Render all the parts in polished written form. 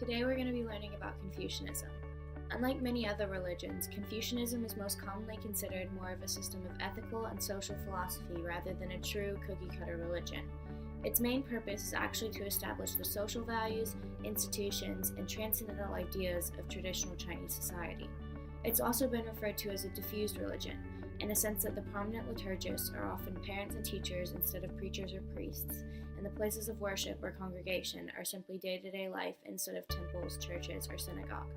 Today we're going to be learning about Confucianism. Unlike many other religions, Confucianism is most commonly considered more of a system of ethical and social philosophy rather than a true cookie-cutter religion. Its main purpose is actually to establish the social values, institutions, and transcendental ideas of traditional Chinese society. It's also been referred to as a diffused religion, in a sense that the prominent liturgists are often parents and teachers instead of preachers or priests, and the places of worship or congregation are simply day-to-day life instead of temples, churches, or synagogue.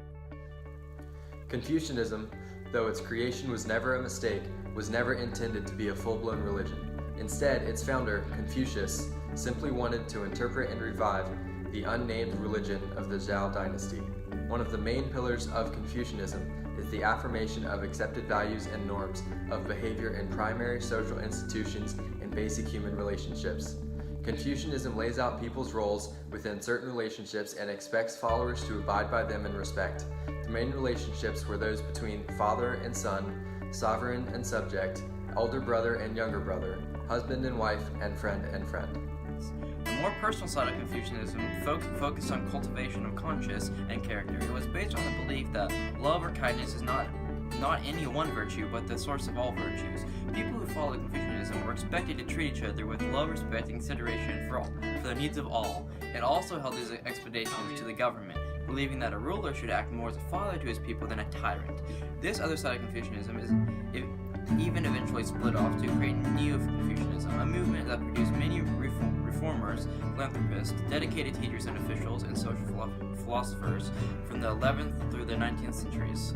Confucianism, though its creation was never a mistake, was never intended to be a full-blown religion. Instead, its founder, Confucius, simply wanted to interpret and revive the unnamed religion of the Zhou dynasty. One of the main pillars of Confucianism is the affirmation of accepted values and norms of behavior in primary social institutions and basic human relationships. Confucianism lays out people's roles within certain relationships and expects followers to abide by them in respect. The main relationships were those between father and son, sovereign and subject, elder brother and younger brother, husband and wife, and friend and friend. The more personal side of Confucianism focused on cultivation of conscience and character. It was based on the belief that love or kindness is not any one virtue, but the source of all virtues. People who followed Confucianism were expected to treat each other with love, respect, and consideration for the needs of all. It also held these expectations to the government, believing that a ruler should act more as a father to his people than a tyrant. This other side of Confucianism even eventually split off to create Neo-Confucianism, a movement that produced many reformers, philanthropists, dedicated teachers and officials, and social philosophers from the 11th through the 19th centuries.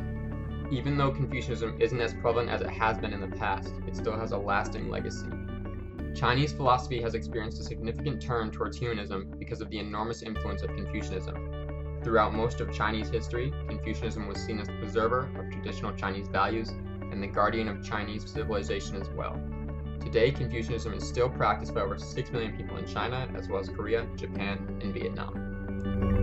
Even though Confucianism isn't as prevalent as it has been in the past, it still has a lasting legacy. Chinese philosophy has experienced a significant turn towards humanism because of the enormous influence of Confucianism. Throughout most of Chinese history, Confucianism was seen as the preserver of traditional Chinese values and the guardian of Chinese civilization as well. Today, Confucianism is still practiced by over 6 million people in China, as well as Korea, Japan, and Vietnam.